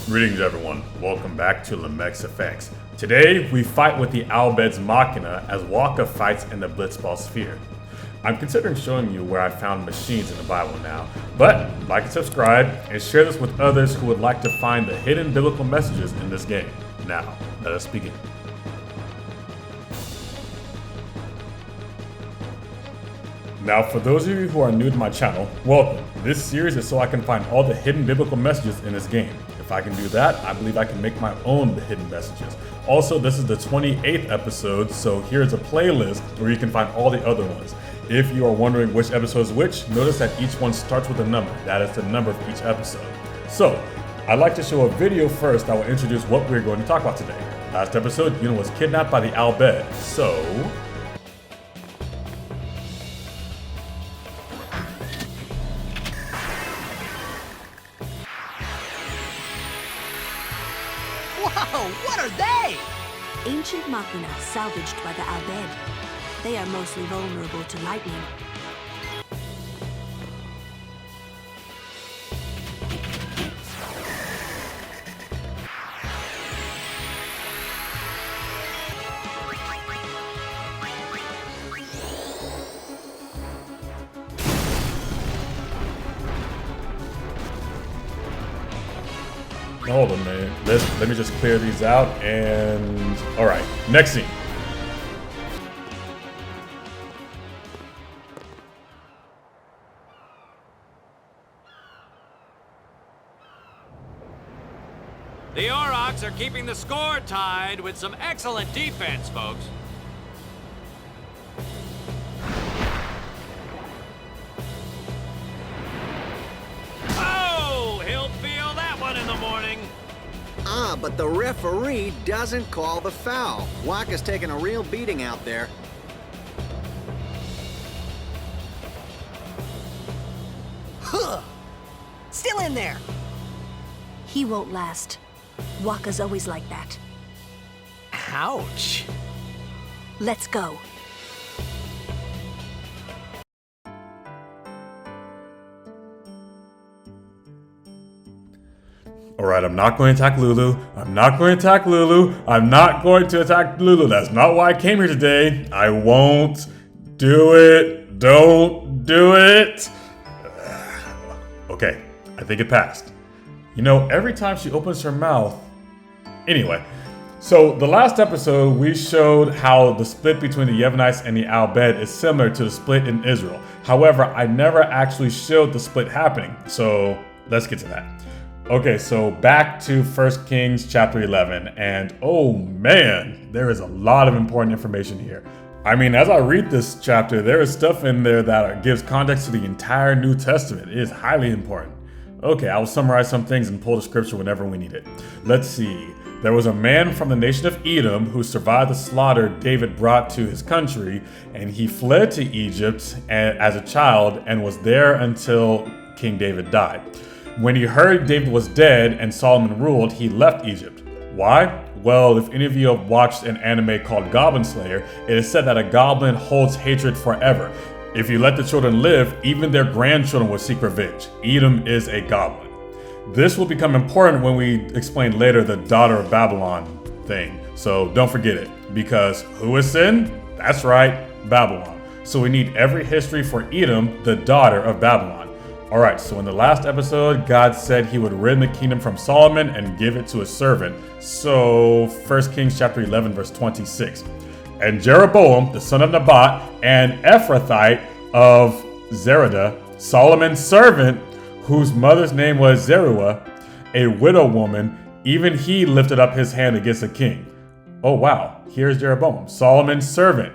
Greetings everyone, welcome back to Lemex Effects. Today we fight with the Al Bhed's machina as Wakka fights in the Blitzball sphere. I'm considering showing you where I found machines in the Bible now, but like and subscribe and share this with others who would like to find the hidden biblical messages in this game. Now, let us begin. Now, for those of you who are new to my channel, welcome. This series is so I can find all the hidden biblical messages in this game. If I can do that, I believe I can make my own hidden messages. Also, this is the 28th episode, so here's a playlist where you can find all the other ones. If you are wondering which episode is which, notice that each one starts with a number. That is the number of each episode. So, I'd like to show a video first that will introduce what we're going to talk about today. Last episode, Yuna was kidnapped by the Al Bhed, so... Whoa, what are they? Ancient machina salvaged by the Al Bhed. They are mostly vulnerable to lightning. Hold on, man. Let me just clear these out and... Alright, next scene. The Aurochs are keeping the score tied with some excellent defense, folks. Oh, he'll feel that one in the morning. But the referee doesn't call the foul. Wakka's taking a real beating out there. Huh! Still in there! He won't last. Wakka's always like that. Ouch! Let's go. Alright, I'm not going to attack Lulu. I'm not going to attack Lulu. I'm not going to attack Lulu. That's not why I came here today. I won't do it. Don't do it. Okay, I think it passed. You know, every time she opens her mouth... Anyway, so the last episode we showed how the split between the Yevonites and the Al Bhed is similar to the split in Israel. However, I never actually showed the split happening, so let's get to that. Okay, so back to 1 Kings chapter 11, and oh man, there is a lot of important information here. I mean, as I read this chapter, there is stuff in there that gives context to the entire New Testament. It is highly important. Okay, I will summarize some things and pull the scripture whenever we need it. Let's see. There was a man from the nation of Edom who survived the slaughter David brought to his country, and he fled to Egypt as a child and was there until King David died. When he heard David was dead and Solomon ruled, he left Egypt. Why? Well, if any of you have watched an anime called Goblin Slayer, it is said that a goblin holds hatred forever. If you let the children live, even their grandchildren will seek revenge. Edom is a goblin. This will become important when we explain later the daughter of Babylon thing. So don't forget it, because who is sin? That's right, Babylon. So we need every history for Edom, the daughter of Babylon. Alright, so in the last episode, God said he would rid the kingdom from Solomon and give it to his servant. So 1 Kings chapter 11 verse 26. And Jeroboam, the son of Nebat, and Ephrathite of Zeradah, Solomon's servant, whose mother's name was Zeruiah, a widow woman, even he lifted up his hand against the king. Oh wow, here's Jeroboam, Solomon's servant.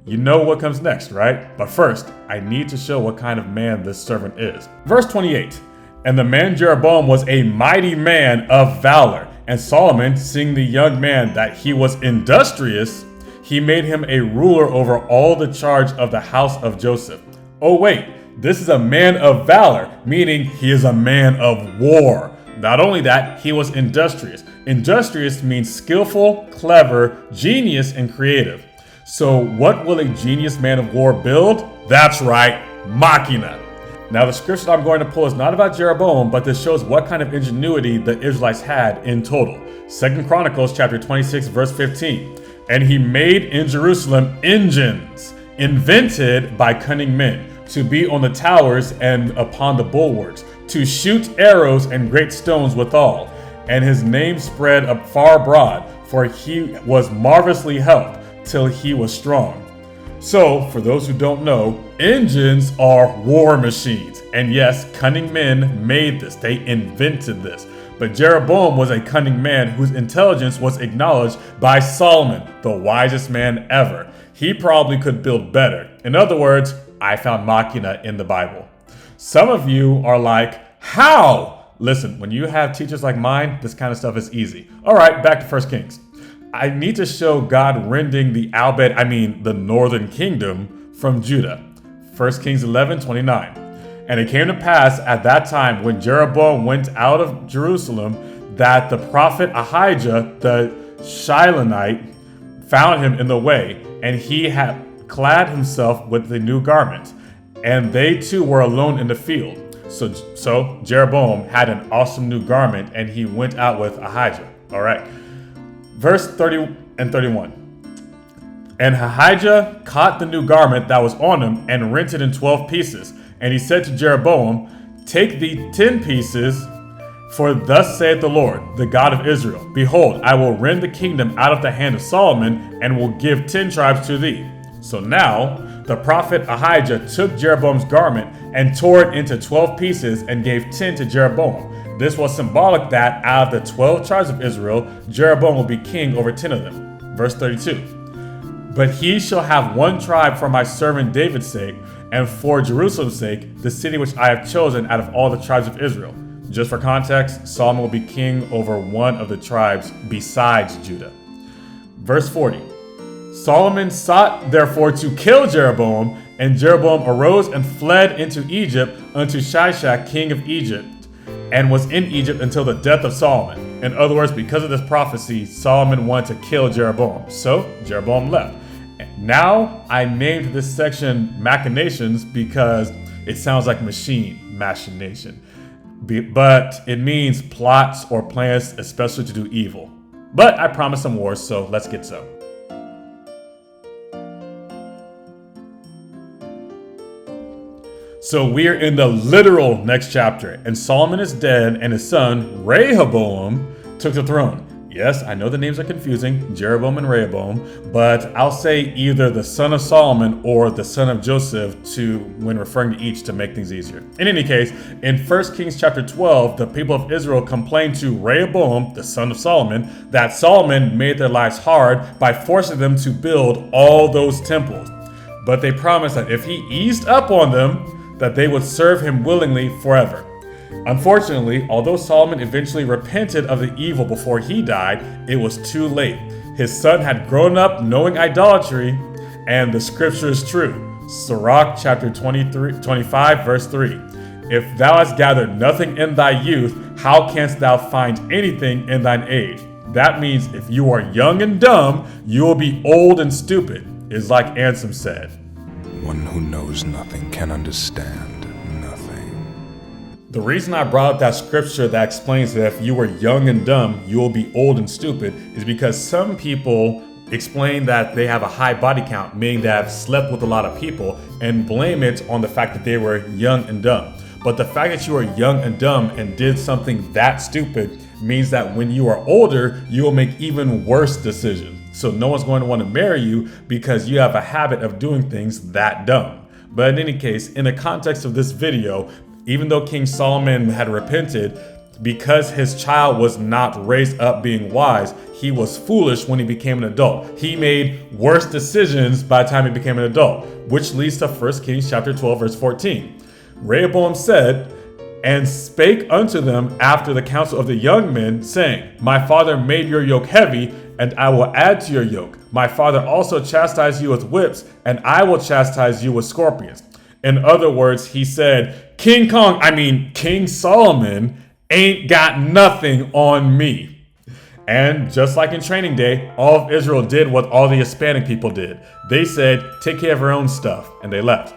You know what comes next, right? But first, I need to show what kind of man this servant is. Verse 28, and the man Jeroboam was a mighty man of valor. And Solomon, seeing the young man that he was industrious, he made him a ruler over all the charge of the house of Joseph. Oh wait, this is a man of valor, meaning he is a man of war. Not only that, he was industrious. Industrious means skillful, clever, genius, and creative. So what will a genius man of war build? That's right, machina. Now the scripture I'm going to pull is not about Jeroboam, but this shows what kind of ingenuity the Israelites had in total. 2 Chronicles chapter 26 verse 15. And he made in Jerusalem engines, invented by cunning men, to be on the towers and upon the bulwarks, to shoot arrows and great stones withal. And his name spread up far abroad, for he was marvelously helped till he was strong. So, for those who don't know, engines are war machines. And yes, cunning men made this. They invented this. But Jeroboam was a cunning man whose intelligence was acknowledged by Solomon, the wisest man ever. He probably could build better. In other words, I found machina in the Bible. Some of you are like, how? Listen, when you have teachers like mine, this kind of stuff is easy. All right, back to 1 Kings. I need to show God rending the Al Bhed, the northern kingdom, from Judah. 1 Kings 11:29. And it came to pass at that time when Jeroboam went out of Jerusalem that the prophet Ahijah the Shilonite found him in the way, and he had clad himself with the new garment. And they two were alone in the field. So Jeroboam had an awesome new garment, and he went out with Ahijah. All right. Verse 30 and 31. And Ahijah caught the new garment that was on him and rent it in 12 pieces. And he said to Jeroboam, take thee 10 pieces, for thus saith the Lord, the God of Israel, behold, I will rend the kingdom out of the hand of Solomon, and will give 10 tribes to thee. So now the prophet Ahijah took Jeroboam's garment and tore it into 12 pieces and gave 10 to Jeroboam. This was symbolic that out of the 12 tribes of Israel, Jeroboam will be king over 10 of them. Verse 32. But he shall have one tribe for my servant David's sake, and for Jerusalem's sake, the city which I have chosen out of all the tribes of Israel. Just for context, Solomon will be king over one of the tribes besides Judah. Verse 40. Solomon sought therefore to kill Jeroboam, and Jeroboam arose and fled into Egypt unto Shishak, king of Egypt, and was in Egypt until the death of Solomon. In other words, because of this prophecy, Solomon wanted to kill Jeroboam. So Jeroboam left. Now I named this section machinations because it sounds like machination. But it means plots or plans, especially to do evil. But I promised some wars, so let's get some. So we're in the literal next chapter, and Solomon is dead, and his son Rehoboam took the throne. Yes, I know the names are confusing, Jeroboam and Rehoboam, but I'll say either the son of Solomon or the son of Joseph when referring to each to make things easier. In any case, in 1 Kings chapter 12, the people of Israel complained to Rehoboam, the son of Solomon, that Solomon made their lives hard by forcing them to build all those temples. But they promised that if he eased up on them, that they would serve him willingly forever. Unfortunately, although Solomon eventually repented of the evil before he died, it was too late. His son had grown up knowing idolatry, and the scripture is true. Sirach chapter 25 verse 3. If thou hast gathered nothing in thy youth, how canst thou find anything in thine age? That means if you are young and dumb, you will be old and stupid, is like Ansem said. One who knows nothing can understand nothing. The reason I brought up that scripture that explains that if you were young and dumb, you will be old and stupid is because some people explain that they have a high body count, meaning they have slept with a lot of people, and blame it on the fact that they were young and dumb. But the fact that you are young and dumb and did something that stupid means that when you are older, you will make even worse decisions. So no one's going to want to marry you because you have a habit of doing things that dumb. But in any case, in the context of this video, even though King Solomon had repented, because his child was not raised up being wise, he was foolish when he became an adult. He made worse decisions by the time he became an adult, which leads to 1 Kings chapter 12, verse 14. Rehoboam said, and spake unto them after the counsel of the young men, saying, my father made your yoke heavy, and I will add to your yoke. My father also chastised you with whips, and I will chastise you with scorpions. In other words, he said, King Solomon ain't got nothing on me. And just like in Training Day, all of Israel did what all the Hispanic people did. They said, take care of your own stuff, and they left.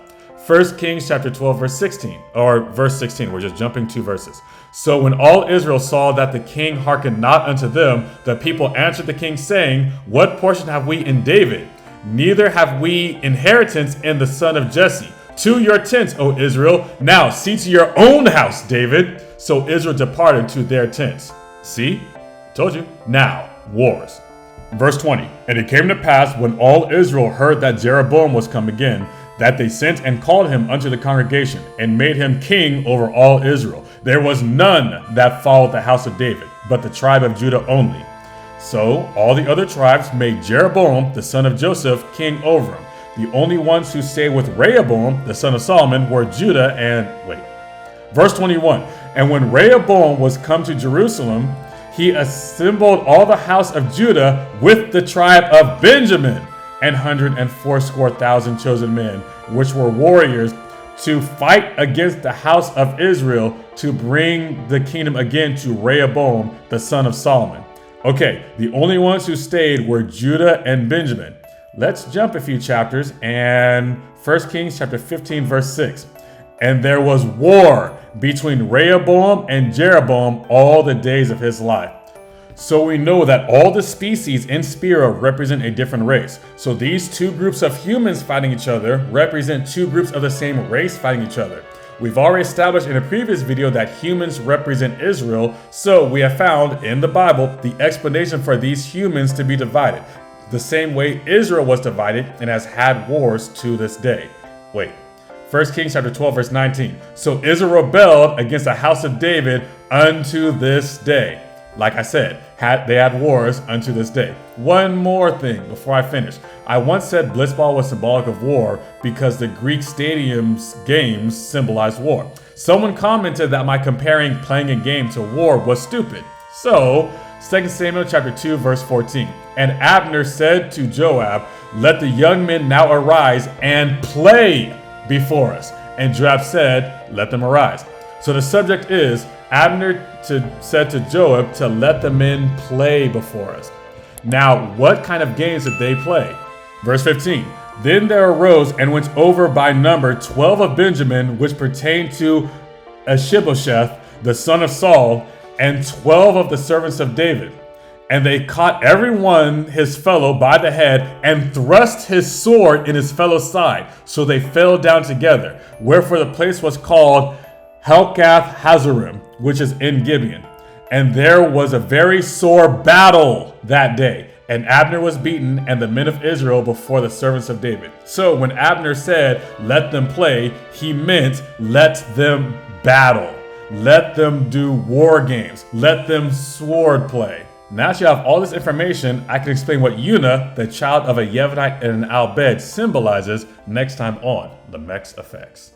1 Kings chapter 12, verse 16, or verse 16. We're just jumping 2 verses. So when all Israel saw that the king hearkened not unto them, the people answered the king, saying, What portion have we in David? Neither have we inheritance in the son of Jesse. To your tents, O Israel. Now see to your own house, David. So Israel departed to their tents. See? Told you. Now, wars. Verse 20. And it came to pass, when all Israel heard that Jeroboam was come again, that they sent and called him unto the congregation, and made him king over all Israel. There was none that followed the house of David, but the tribe of Judah only. So all the other tribes made Jeroboam, the son of Joseph, king over them. The only ones who stayed with Rehoboam, the son of Solomon, were Judah and... Verse 21. And when Rehoboam was come to Jerusalem, he assembled all the house of Judah with the tribe of Benjamin, and 180,000 chosen men, which were warriors, to fight against the house of Israel, to bring the kingdom again to Rehoboam, the son of Solomon. Okay, the only ones who stayed were Judah and Benjamin. Let's jump a few chapters, and 1 Kings chapter 15, verse 6. And there was war between Rehoboam and Jeroboam all the days of his life. So we know that all the species in Spira represent a different race. So these two groups of humans fighting each other represent two groups of the same race fighting each other. We've already established in a previous video that humans represent Israel, so we have found in the Bible the explanation for these humans to be divided, the same way Israel was divided and has had wars to this day. 1 Kings chapter 12, verse 19. So Israel rebelled against the house of David unto this day. Like I said, they had wars unto this day. One more thing before I finish. I once said blitzball was symbolic of war because the Greek stadium's games symbolize war. Someone commented that my comparing playing a game to war was stupid. So, 2 Samuel chapter 2, verse 14. And Abner said to Joab, Let the young men now arise and play before us. And Joab said, Let them arise. So the subject is, Abner said to Joab to let the men play before us. Now, what kind of games did they play? Verse 15. Then there arose and went over by number 12 of Benjamin, which pertained to Ishbosheth, the son of Saul, and 12 of the servants of David. And they caught every one his fellow by the head, and thrust his sword in his fellow's side. So they fell down together. Wherefore the place was called Helkath Hazarim, which is in Gibeon. And there was a very sore battle that day. And Abner was beaten, and the men of Israel before the servants of David. So when Abner said, Let them play, he meant let them battle. Let them do war games. Let them sword play. Now that you have all this information, I can explain what Yuna, the child of a Yevonite and an Al Bhed, symbolizes next time on The Mex Effects.